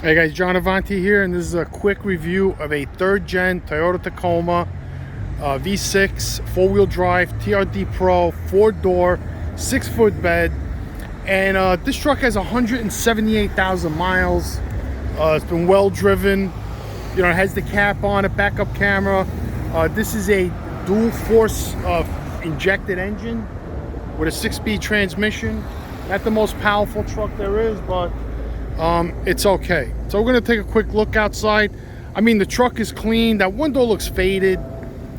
Hey guys, John Avanti here, and this is a quick review of a third-gen Toyota Tacoma V6 four-wheel drive TRD Pro, 4-door, 6-foot bed, and this truck has 178,000 miles. It's been well driven. You know, it has the cap on it, backup camera. This is a dual force injected engine with a 6-speed transmission. Not the most powerful truck there is, but it's okay. So we're gonna take a quick look outside. I mean, the truck is clean. That window looks faded.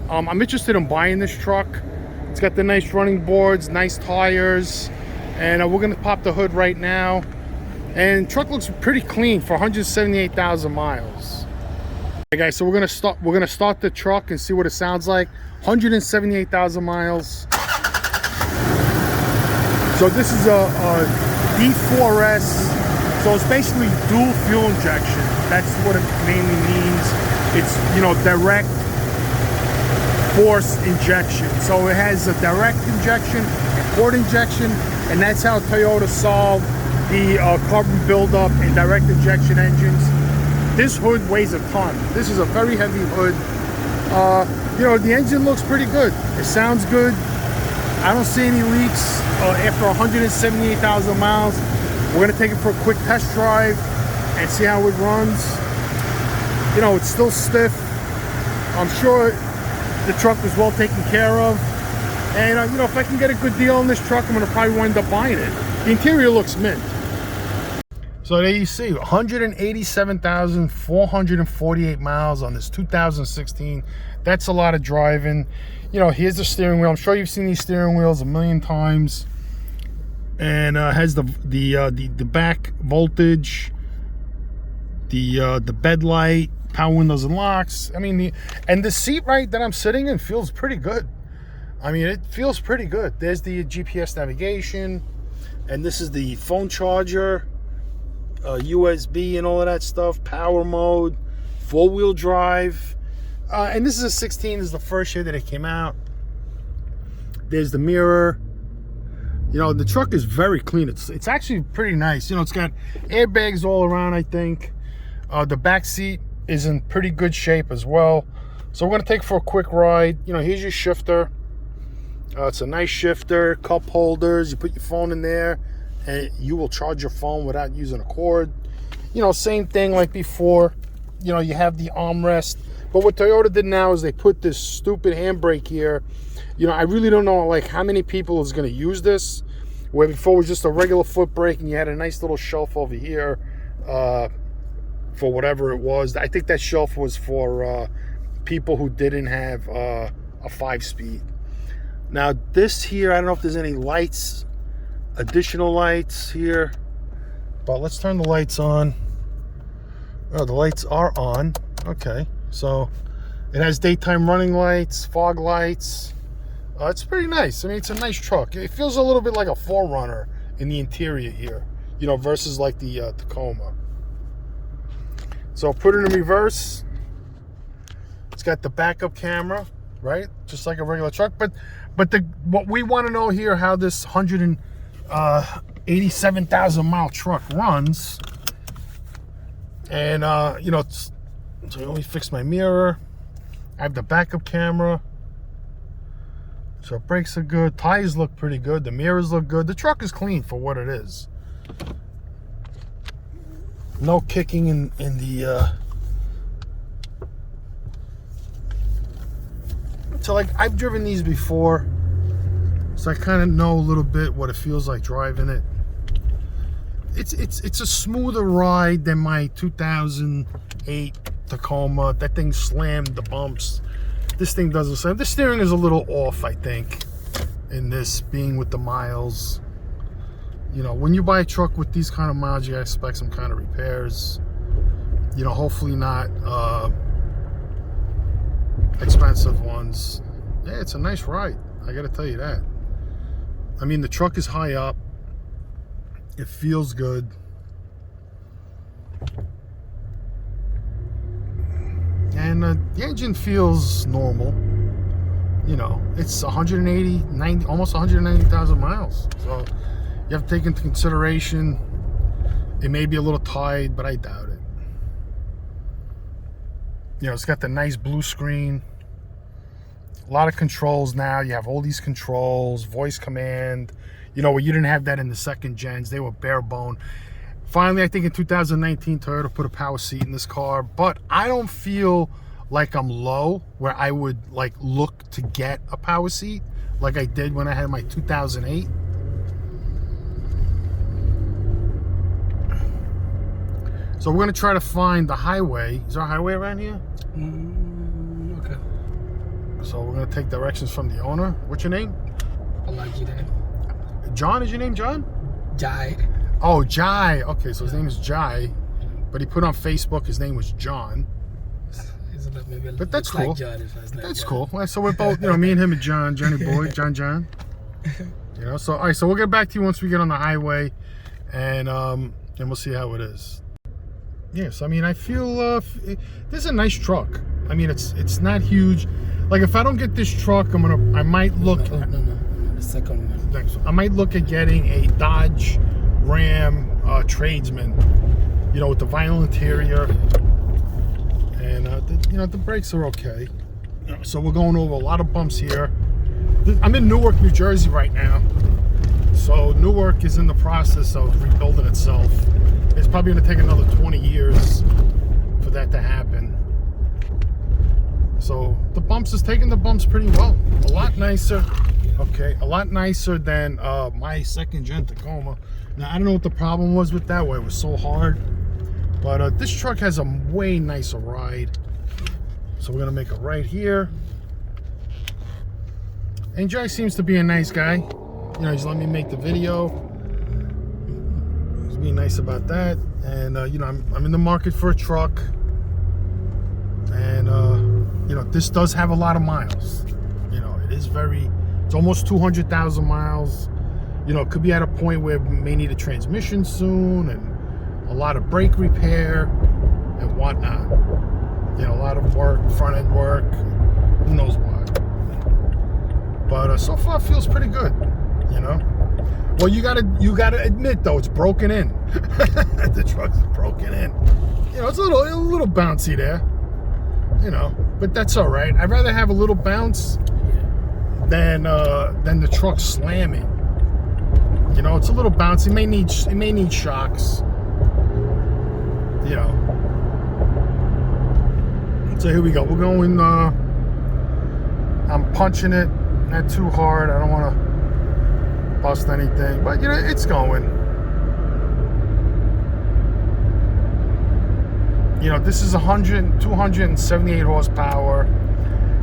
I'm interested in buying this truck. It's got the nice running boards, nice tires, and we're gonna pop the hood right now. And the truck looks pretty clean for 178,000 miles. Okay guys, so we're gonna start the truck and see what it sounds like. 178,000 miles. So this is a D4S. So it's basically dual fuel injection. That's what it mainly means. It's, you know, direct force injection. So it has a direct injection, a port injection, and that's how Toyota solved the carbon buildup in direct injection engines. This hood weighs a ton. This is a very heavy hood. You know, the engine looks pretty good. It sounds good. I don't see any leaks after 178,000 miles. We're gonna take it for a quick test drive and see how it runs. You know, it's still stiff. I'm sure the truck was well taken care of. And you know, if I can get a good deal on this truck, I'm gonna probably wind up buying it. The interior looks mint. So there you see, 187,448 miles on this 2016. That's a lot of driving. You know, here's the steering wheel. I'm sure you've seen these steering wheels a million times. And has the back voltage, the bed light, power windows and locks. I mean, and the seat right that I'm sitting in feels pretty good. I mean, it feels pretty good. There's the GPS navigation, and this is the phone charger, USB and all of that stuff, power mode, 4-wheel drive. And this is a 16, this is the first year that it came out. There's the mirror. You know, the truck is very clean. It's actually pretty nice. You know, it's got airbags all around, I think. The back seat is in pretty good shape as well. So we're gonna take for a quick ride. You know, here's your shifter. It's a nice shifter, cup holders. You put your phone in there and you will charge your phone without using a cord. You know, same thing like before. You know, you have the armrest. But what Toyota did now is they put this stupid handbrake here. You know, I really don't know like how many people is going to use this, where before it was just a regular foot brake and you had a nice little shelf over here for whatever it was. I think that shelf was for people who didn't have a 5-speed. Now this here, I don't know if there's any lights, additional lights here, but let's turn the lights on. Oh, the lights are on. Okay, so it has daytime running lights, fog lights. It's pretty nice. I mean, it's a nice truck. It feels a little bit like a 4Runner in the interior here, you know, versus like the Tacoma. So put it in reverse. It's got the backup camera, right? Just like a regular truck. But what we want to know here, how this 187,000 mile truck runs. And you know, so let me fix my mirror. I have the backup camera. So brakes are good, tires look pretty good, the mirrors look good. The truck is clean for what it is. No kicking in the so like I've driven these before, so I kind of know a little bit what it feels like driving it. It's a smoother ride than my 2008 Tacoma. That thing slammed the bumps. This thing doesn't slam. The steering is a little off, I think, in this, being with the miles. You know, when you buy a truck with these kind of miles, you expect some kind of repairs. You know, hopefully not expensive ones. Yeah, it's a nice ride. I gotta tell you that. I mean, the truck is high up. It feels good. And the engine feels normal. You know, it's 180, almost 190,000 miles. So you have to take into consideration, it may be a little tight, but I doubt it. You know, it's got the nice blue screen. A lot of controls now. You have all these controls, voice command. You know, you didn't have that in the second gens. They were bare bone. Finally, I think in 2019, Toyota put a power seat in this car, but I don't feel like I'm low where I would like look to get a power seat like I did when I had my 2008. So we're gonna try to find the highway. Is there a highway around here? Okay. So we're gonna take directions from the owner. What's your name? I like your name. John, is your name John? Jai. Oh, Jai. Okay, so his name is Jai, but he put on Facebook his name was John. But that's cool. Like John, that's John. cool. Well, so we're both, you know, me and him and John, Johnny boy, John. You know, so all right, so we'll get back to you once we get on the highway, and we'll see how it is. Yes, I mean, I feel this is a nice truck. I mean, it's not huge. Like if I don't get this truck, I might look. No, the second one. I might look at getting a Dodge Ram Tradesman. You know, with the vinyl interior, and you know the brakes are okay. So we're going over a lot of bumps here. I'm in Newark, New Jersey right now. So Newark is in the process of rebuilding itself. It's probably going to take another 20 years for that to happen. So the bumps is taking the bumps pretty well. A lot nicer. Okay, a lot nicer than my second gen Tacoma. Now I don't know what the problem was with that. Why it was so hard. But this truck has a way nicer ride. So we're going to make a right here. And Jay seems to be a nice guy. You know, he's letting me make the video. He's being nice about that. And, you know, I'm in the market for a truck. And, you know, this does have a lot of miles. You know, it's almost 200,000 miles. You know, it could be at a point where we may need a transmission soon and a lot of brake repair and whatnot. You know, a lot of work, front end work, who knows what. But so far it feels pretty good, you know. Well, you gotta admit though, it's broken in. The truck's broken in. You know, it's a little bouncy there, you know, but that's all right. I'd rather have a little bounce than the truck slamming. You know, it's a little bouncy. It may need shocks. You know. So here we go. We're going. I'm punching it. Not too hard. I don't want to bust anything, but you know it's going. You know, this is 278 horsepower.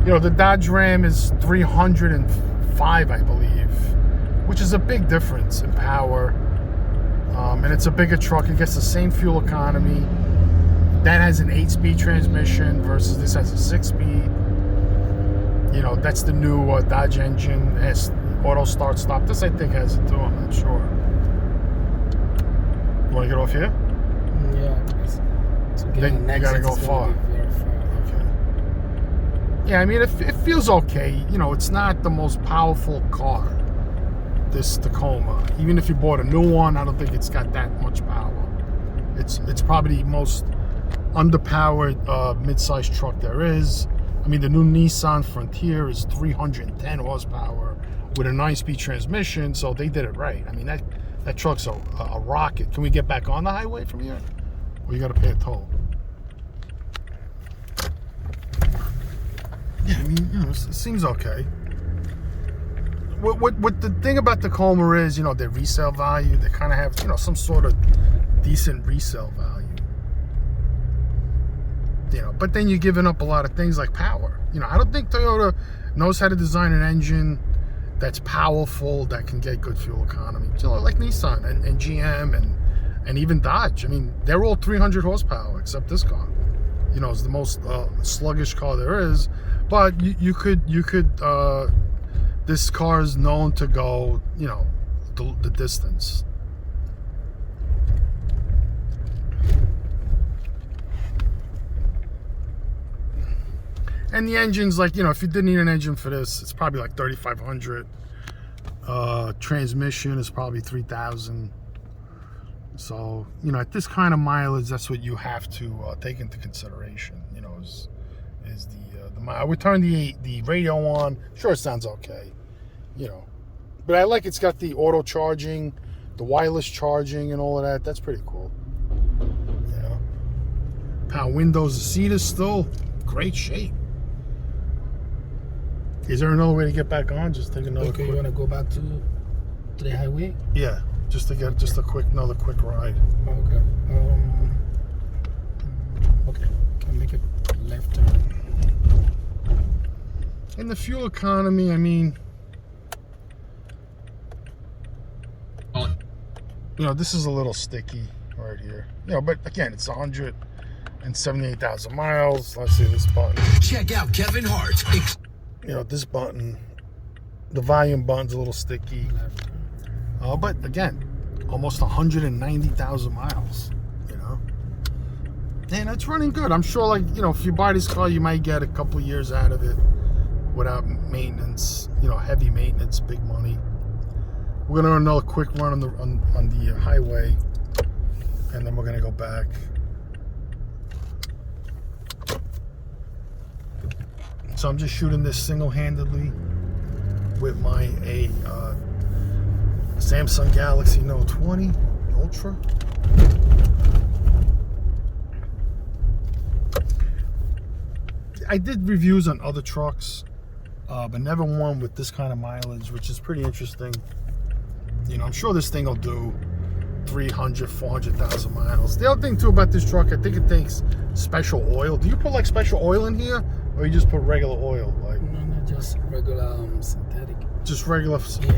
You know, the Dodge Ram is 305, I believe, which is a big difference in power. And it's a bigger truck. It gets the same fuel economy. That has an 8-speed transmission versus this has a 6-speed. You know, that's the new Dodge engine. It has auto start stop. This I think has it too. I'm not sure. You want to get off here? Yeah. So then you gotta go far. Okay. Yeah, I mean it feels okay. You know, it's not the most powerful car. This Tacoma. Even if you bought a new one, I don't think it's got that much power. It's probably the most underpowered mid-sized truck there is. I mean, the new Nissan Frontier is 310 horsepower with a 9-speed transmission, so they did it right. I mean, that truck's a rocket. Can we get back on the highway from here? Or you got to pay a toll? Yeah, I mean, you know, it seems okay. What the thing about Tacoma is, you know, their resale value. They kind of have, you know, some sort of decent resale value. You know, but then you're giving up a lot of things like power. You know, I don't think Toyota knows how to design an engine that's powerful, that can get good fuel economy. You know, like Nissan and GM and even Dodge. I mean, they're all 300 horsepower except this car. You know, it's the most sluggish car there is. But you could this car is known to go, you know, the distance. And the engine's like, you know, if you did need an engine for this, it's probably like 3,500. Transmission is probably 3,000. So, you know, at this kind of mileage, that's what you have to take into consideration. You know, is is I would turn the radio on. Sure, it sounds okay, but I like it's got the auto charging, the wireless charging, and all of that. That's pretty cool. Power windows. The seat is still great shape. Is there another way to get back on? Just take another. Okay, you want to go back to the highway? Yeah, just to get another quick ride. Okay. Okay. Can make it left turn. And the fuel economy, I mean, this is a little sticky right here. But again, it's 178,000 miles. Let's see this button. Check out Kevin Hart. This button, the volume button's a little sticky. But again, almost 190,000 miles. And it's running good. I'm sure, if you buy this car, you might get a couple years out of it without maintenance. Heavy maintenance, big money. We're gonna run another quick run on the highway, and then we're gonna go back. So I'm just shooting this single-handedly with my Samsung Galaxy Note 20 Ultra. I did reviews on other trucks, but never one with this kind of mileage, which is pretty interesting. I'm sure this thing will do 300, 400,000 miles. The other thing too about this truck, I think it takes special oil. Do you put special oil in here, or you just put regular oil? No, just regular synthetic. Just regular. Yeah.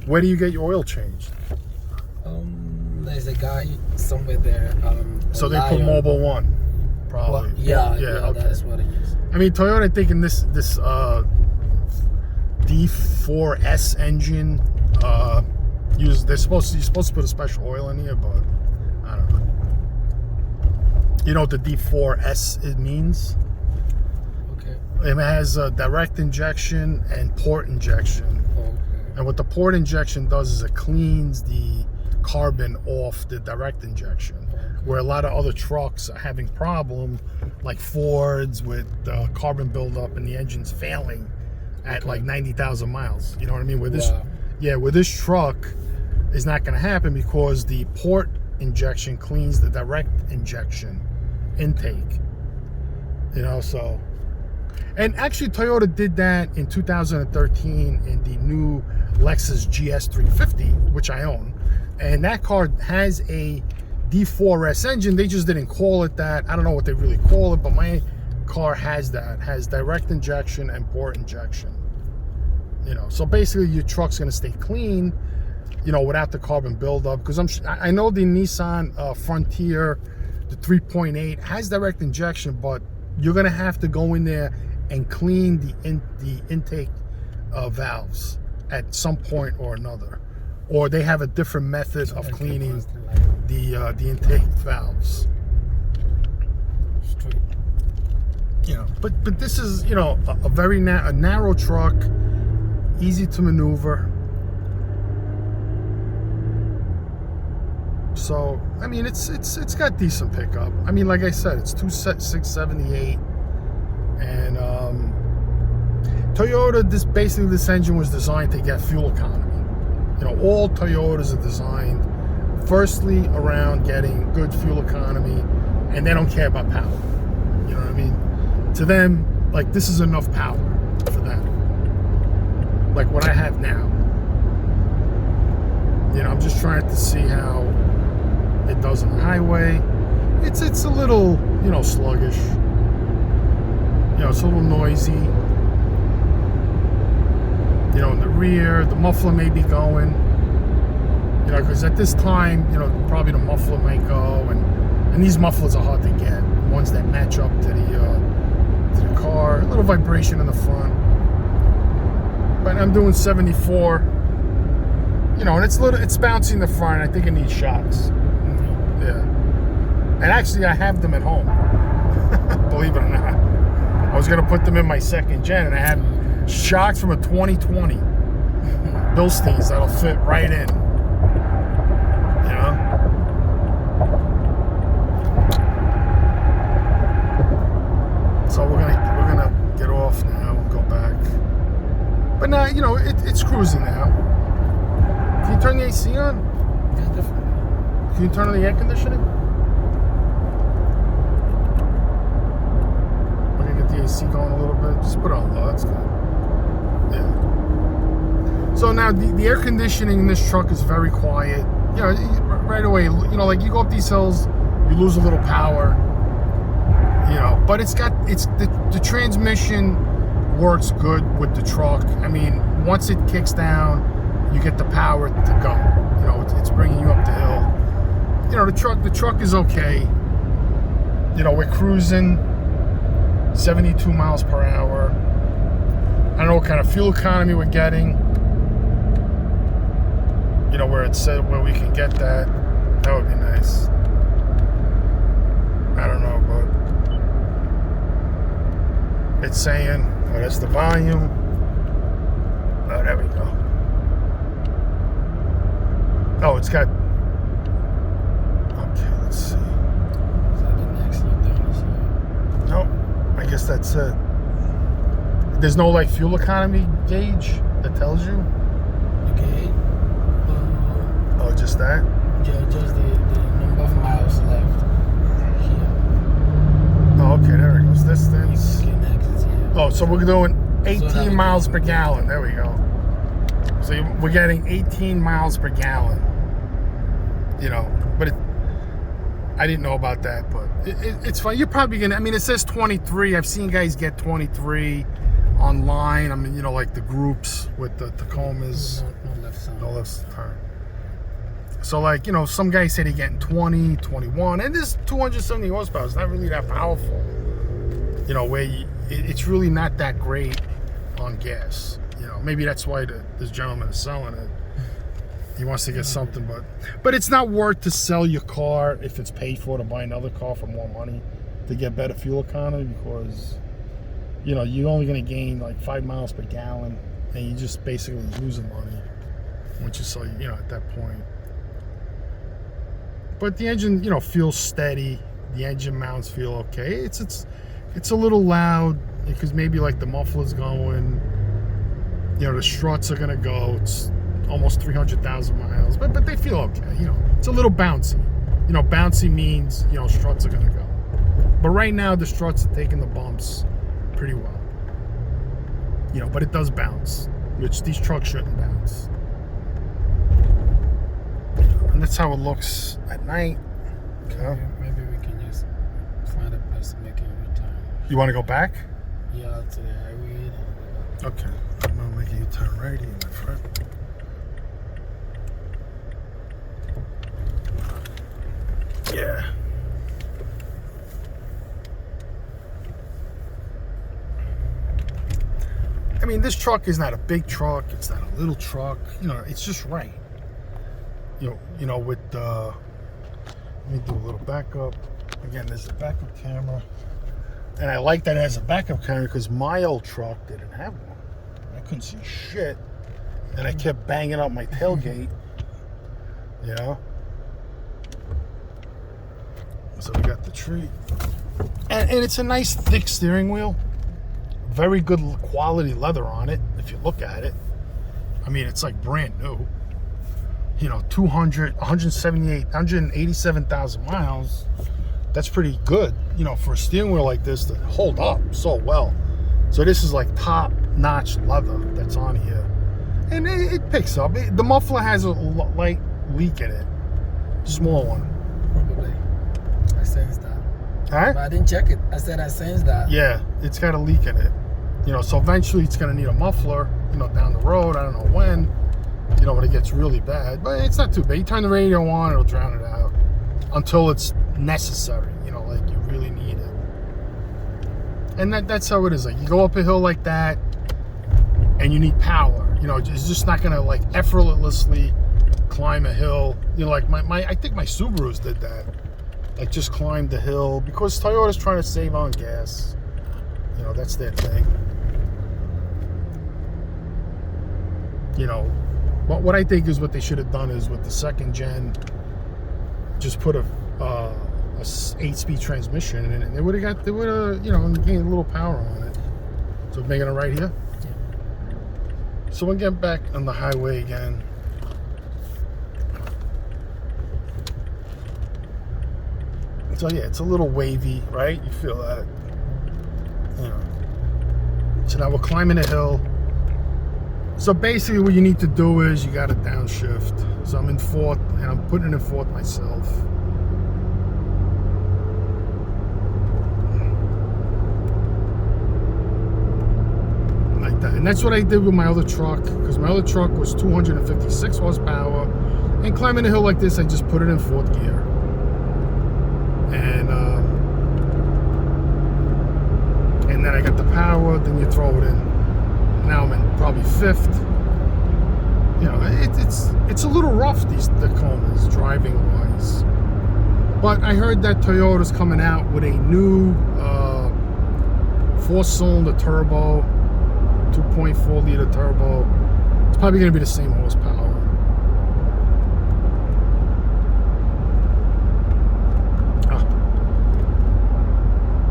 Where do you get your oil changed? There's a guy somewhere there. So they put Mobile One, probably. Well, yeah, okay. That's what it is. I mean, Toyota, I think in this D4S engine, you're supposed to put a special oil in here, but I don't know. You know what the D4S it means? Okay. It has direct injection and port injection. Okay. And what the port injection does is it cleans the carbon off the direct injection. Okay. Where a lot of other trucks are having problem, like Fords, with carbon buildup and the engine's failing at 90,000 miles. You know what I mean? With this, with this truck, is not going to happen because the port injection cleans the direct injection intake. So. And actually, Toyota did that in 2013 in the new Lexus GS350, which I own. And that car has a D4S engine. They just didn't call it that. I don't know what they really call it, but my car has that. Has direct injection and port injection. So basically your truck's going to stay clean, without the carbon buildup. Because I know the Nissan Frontier, the 3.8, has direct injection, but you're going to have to go in there and clean the intake valves at some point or another, or they have a different method of cleaning the intake valves. But this is a very narrow truck, easy to maneuver. So I mean, it's got decent pickup. I mean, like I said, it's 678. And Toyota, this engine was designed to get fuel economy. All Toyotas are designed firstly around getting good fuel economy, and they don't care about power. You know what I mean? To them, this is enough power for them. Like what I have now. I'm just trying to see how it does on the highway. It's a little, sluggish. It's a little noisy. In the rear, the muffler may be going. Because at this time, probably the muffler might go, and these mufflers are hard to get. Ones that match up to the car. A little vibration in the front. But I'm doing 74. And it's bouncing in the front. I think it needs shocks. Yeah. And actually, I have them at home. Believe it or not. I was going to put them in my second gen, and I have shocks from a 2020 Bilsteins that'll fit right in. So we're going to But now, you know, it's cruising now. Can you turn the AC on? Yeah, definitely. Can you turn on the air conditioning? We're gonna get the AC going a little bit. Just put it on low, that's good. Yeah. So now the air conditioning in this truck is very quiet. You know, right away, you know, like you go up these hills, you lose a little power. You know, but the transmission works good with the truck. I mean, once it kicks down, you get the power to go. You know, it's bringing you up the hill. You know, the truck is okay. You know, we're cruising 72 miles per hour. I don't know what kind of fuel economy we're getting. You know, where it said where we can get that. That would be nice. I don't know, but it's saying, oh, that's the volume. Oh, there we go. Oh, it's got. Okay, let's see. Is that the next U-turn is here? Nope, I guess that's it. There's no like fuel economy gauge that tells you. Okay. Oh, just that. Yeah, just the number of miles left here. Oh, okay, there it goes. Distance. Okay, next is here. Oh, so we're doing So 18 now miles per gallon. There we go. So we're getting 18 miles per gallon. You know, but I didn't know about that, but it's fine. You're probably gonna. I mean, it says 23. I've seen guys get 23 online. I mean, you know, like the groups with the Tacomas. No left side. No left turn. So, like, you know, some guys say they're getting 20, 21, and this 270 horsepower is not really that powerful. You know, where it's really not that great on gas. You know, maybe that's why this gentleman is selling it. He wants to get something, but it's not worth to sell your car if it's paid for to buy another car for more money to get better fuel economy, because, you know, you're only going to gain like 5 miles per gallon, and you're just basically losing money once you sell, you know, at that point. But the engine, you know, feels steady. The engine mounts feel okay. It's a little loud because maybe like the muffler's going. You know, the struts are gonna go. It's almost 300,000 miles, but they feel okay. You know, it's a little bouncy. You know, bouncy means, you know, struts are gonna go. But right now the struts are taking the bumps pretty well. You know, but it does bounce, which these trucks shouldn't bounce. And that's how it looks at night. Okay. Maybe we can just find a place to make a U-turn. You want to go back? Yeah, to the highway. Okay. I'm gonna make a U-turn right here, my friend. Yeah. I mean, this truck is not a big truck. It's not a little truck. You know, it's just right. You know, with let me do a little backup. Again, there's a backup camera, and I like that it has a backup camera because my old truck didn't have one. I couldn't see shit, and I kept banging up my tailgate. You know. So we got the tree, and it's a nice thick steering wheel. Very good quality leather on it. If you look at it, I mean, it's like brand new. You know, 187,000 miles. That's pretty good, you know, for a steering wheel like this to hold up so well. So this is like top-notch leather that's on here, and it picks up. The muffler has a light leak in it, small one. Probably. I sensed that. All right. But I didn't check it. I said I sensed that. Yeah, it's got a leak in it. You know, so eventually it's gonna need a muffler. You know, down the road. I don't know when. You know, when it gets really bad, but it's not too bad. You turn the radio on, it'll drown it out until it's necessary. You know, like you really need it. And that's how it is. Like you go up a hill like that, and you need power. You know, it's just not gonna like effortlessly climb a hill. You know, like I think my Subarus did that. Like just climbed the hill because Toyota's trying to save on gas. You know, that's their thing. You know, what I think is what they should have done is with the second gen, just put a 8-speed transmission in it. They would have, you know, gained a little power on it. So making it right here. So we'll get back on the highway again. So yeah, it's a little wavy, right? You feel that. You know. So now we're climbing a hill. So basically what you need to do is you got to downshift. So I'm in fourth, and I'm putting it in fourth myself. Like that. And that's what I did with my other truck, because my other truck was 256 horsepower. And climbing a hill like this, I just put it in fourth gear. And then I got the power, then you throw it in. Now I'm in probably fifth. You know, it's a little rough, these Tacomas, driving wise. But I heard that Toyota's coming out with a new 4-cylinder turbo, 2.4 liter turbo. It's probably going to be the same horsepower.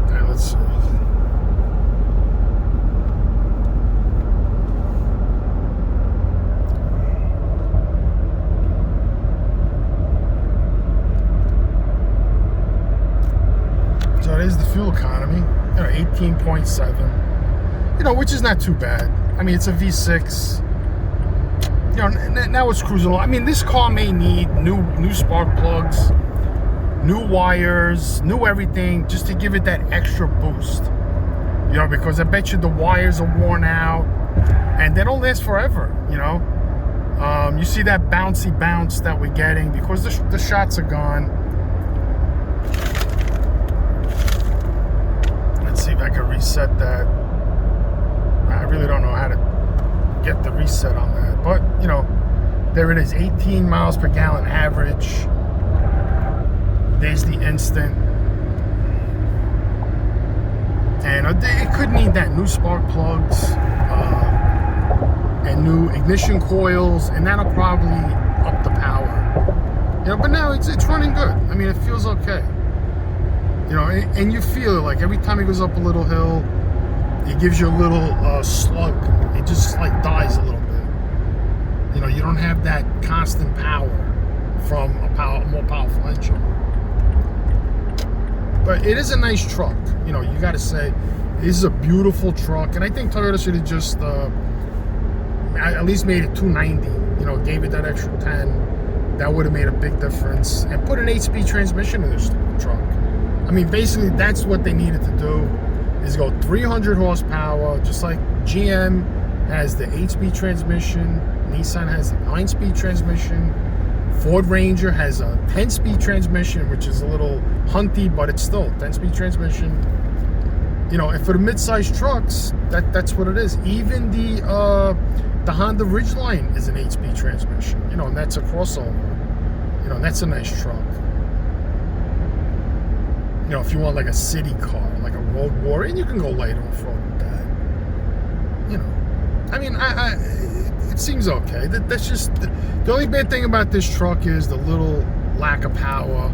Alright, let's see. So there's the fuel economy, 18.7, which is not too bad. I mean, it's a V6. Now it's cruising along. I mean, this car may need new spark plugs, new wires, new everything, just to give it that extra boost. Because I bet you the wires are worn out, and they don't last forever. You see that bouncy bounce that we're getting because the shots are gone. See if I can reset that. I really don't know how to get the reset on that, but there it is, 18 miles per gallon average. There's the instant, and it could need that new spark plugs and new ignition coils, and that'll probably up the power. But now it's running good. I mean, it feels okay. And you feel it, like every time it goes up a little hill, it gives you a little slug. It just like dies a little bit. You don't have that constant power from a more powerful engine. But it is a nice truck. You got to say, this is a beautiful truck. And I think Toyota should have just at least made it 290. Gave it that extra 10. That would have made a big difference. And put an 8-speed transmission in this truck. I mean, basically, that's what they needed to do, is go 300 horsepower, just like GM has the 8-speed transmission, Nissan has the 9-speed transmission, Ford Ranger has a 10-speed transmission, which is a little hunty, but it's still 10-speed transmission. And for the mid-sized trucks, that's what it is. Even the Honda Ridgeline is an 8-speed transmission, and that's a crossover. And that's a nice truck. If you want like a city car, like a road warrior, and you can go light off-road with that. I mean, it seems okay. That's just the only bad thing about this truck is the little lack of power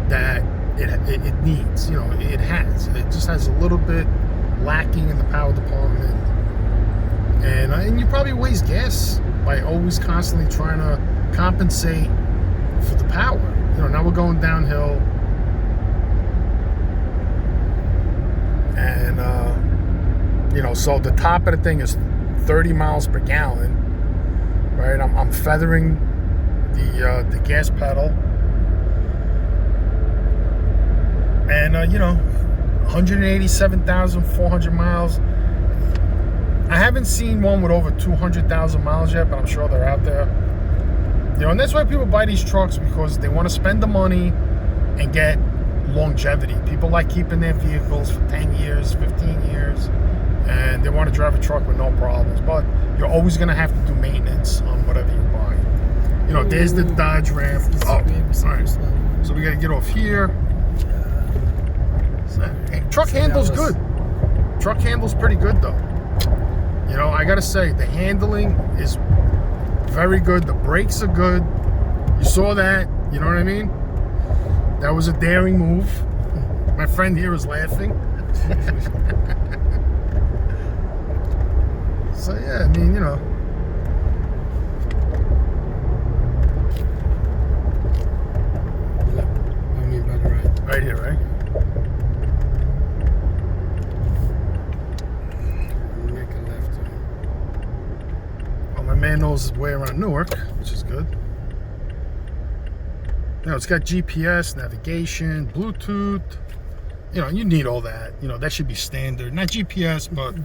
that it needs. It has. It just has a little bit lacking in the power department, and you probably waste gas by always constantly trying to compensate for the power. Now we're going downhill. And so the top of the thing is 30 miles per gallon, right? I'm feathering the gas pedal, and 187,400 miles. I haven't seen one with over 200,000 miles yet, but I'm sure they're out there. And that's why people buy these trucks, because they want to spend the money and get longevity. People like keeping their vehicles for 10 years, 15 years, and they want to drive a truck with no problems. But you're always going to have to do maintenance on whatever you buy. There's the Dodge Ram. Oh, all right. So we got to get off here. Truck handles good. Truck handles pretty good, though. I got to say, the handling is very good. The brakes are good. You saw that. You know what I mean? That was a daring move. My friend here is laughing. So yeah, I mean, Right here, right? Make a left turn. Well, my man knows his way around Newark, which is good. You know, it's got GPS, navigation, Bluetooth. You know, you need all that. You know, that should be standard. Not GPS, but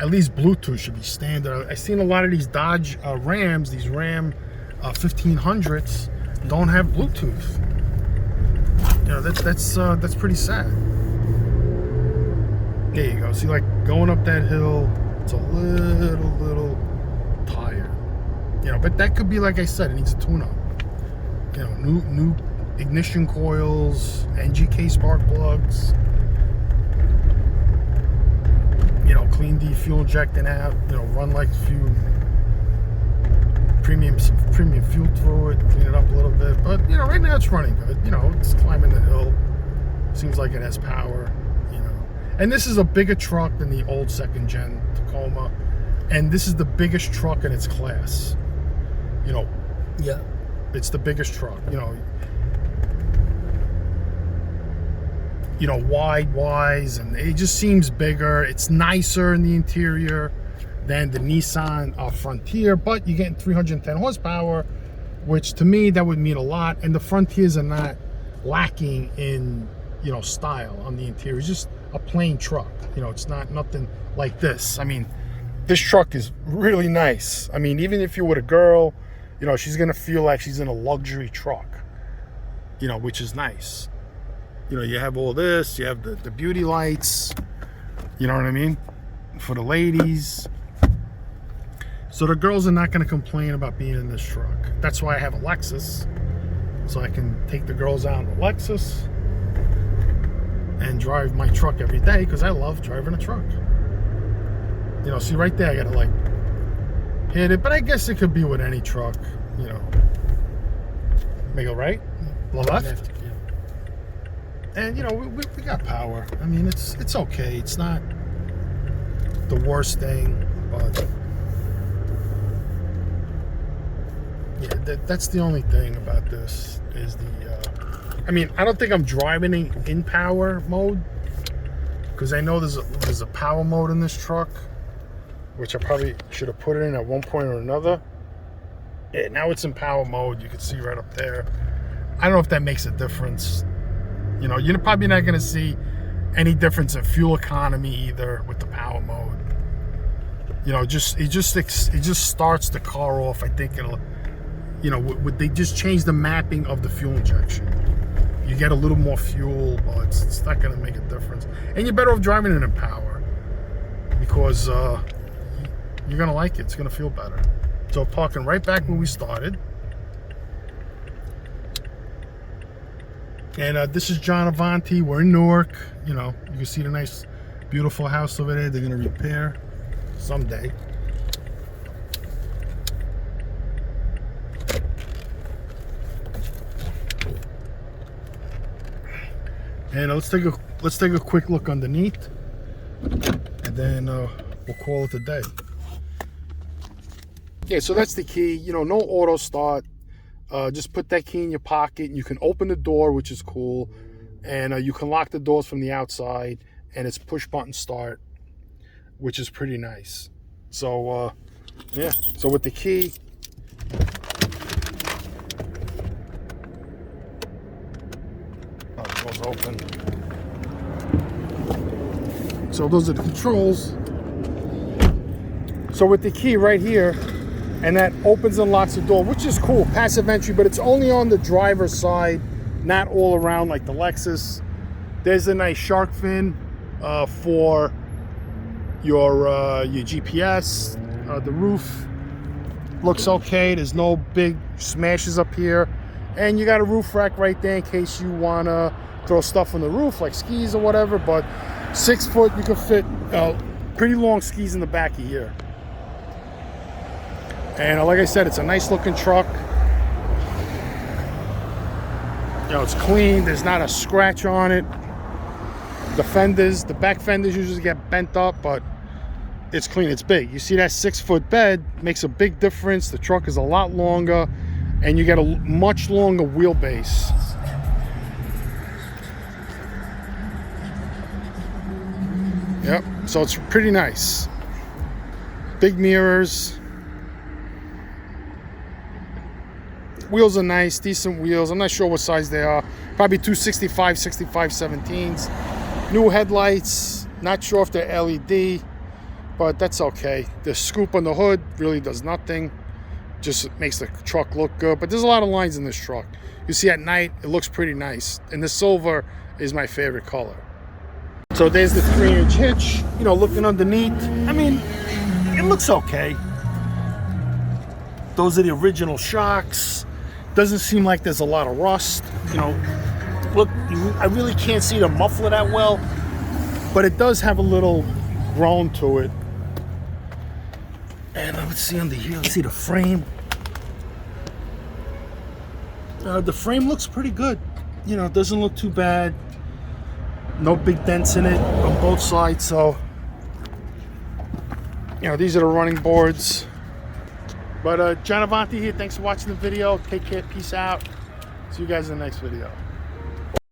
at least Bluetooth should be standard. I've seen a lot of these Dodge Rams, these Ram 1500s, don't have Bluetooth. You know, that's pretty sad. There you go. See, like going up that hill, it's a little tired. You know, but that could be, like I said, it needs a tune-up. You know, new ignition coils, NGK spark plugs. You know, clean the fuel injecting out. You know, run like few premium fuel through it, clean it up a little bit. But you know, right now it's running good. You know, it's climbing the hill. Seems like it has power. You know, and this is a bigger truck than the old second gen Tacoma, and this is the biggest truck in its class. You know, Yeah. it's the biggest truck. You know, wide-wise, and it just seems bigger. It's nicer in the interior than the Nissan Frontier, but you're getting 310 horsepower, which to me, that would mean a lot. And the Frontiers are not lacking in, you know, style on the interior. It's just a plain truck. You know, it's not nothing like this. I mean, this truck is really nice. I mean, even if you're with a girl, you know, she's gonna feel like she's in a luxury truck, you know, which is nice. You know, you have all this, you have the beauty lights, you know what I mean, for the ladies. So the girls are not going to complain about being in this truck. That's why I have a Lexus, so I can take the girls out in the Lexus and drive my truck every day, because I love driving a truck. You know, see right there, I got to like hit it, but I guess it could be with any truck, you know. May go right, go left. Left, yeah. And you know, we got power. I mean, it's okay. It's not the worst thing, but yeah, that's the only thing about this is the. I mean, I don't think I'm driving in power mode, because I know there's a power mode in this truck, which I probably should have put it in at one point or another. Yeah, now it's in power mode. You can see right up there. I don't know if that makes a difference. You know, you're probably not going to see any difference in fuel economy either with the power mode. You know, it just starts the car off. I think it'll, you know, they just change the mapping of the fuel injection. You get a little more fuel, but it's not going to make a difference. And you're better off driving it in power, because you're going to like it. It's going to feel better. So parking right back where we started. And this is John Avanti. We're in Newark. You know, you can see the nice, beautiful house over there. They're going to repair someday. And let's take a quick look underneath, and then we'll call it a day. Yeah, so that's the key. You know, no auto start. Just put that key in your pocket, and you can open the door, which is cool, and you can lock the doors from the outside, and it's push button start, which is pretty nice. So yeah, so with the key, it goes open. So those are the controls. So with the key right here, and that opens and locks the door, which is cool, passive entry, but it's only on the driver's side, not all around like the Lexus. There's a nice shark fin for your GPS. The roof looks okay. There's no big smashes up here, and you got a roof rack right there in case you wanna throw stuff on the roof like skis or whatever. But 6 foot, you can fit pretty long skis in the back of here. And like I said, it's a nice looking truck. You know, it's clean. There's not a scratch on it. The back fenders usually get bent up, but it's clean. It's big. You see that 6 foot bed makes a big difference. The truck is a lot longer, and you get a much longer wheelbase. Yep, so it's pretty nice. Big mirrors. Wheels are nice, decent wheels. I'm not sure what size they are. Probably 265, 65 17s. New headlights. Not sure if they're LED, but that's okay. The scoop on the hood really does nothing. Just makes the truck look good. But there's a lot of lines in this truck. You see at night, it looks pretty nice. And the silver is my favorite color. So there's the 3-inch hitch. You know, looking underneath. I mean, it looks okay. Those are the original shocks. Doesn't seem like there's a lot of rust. You know, look, I really can't see the muffler that well, but it does have a little groan to it. And let's see under here. Let's see the frame. The frame looks pretty good. You know, it doesn't look too bad. No big dents in it on both sides. So, you know, these are the running boards. But John Avanti here. Thanks for watching the video. Take care. Peace out. See you guys in the next video.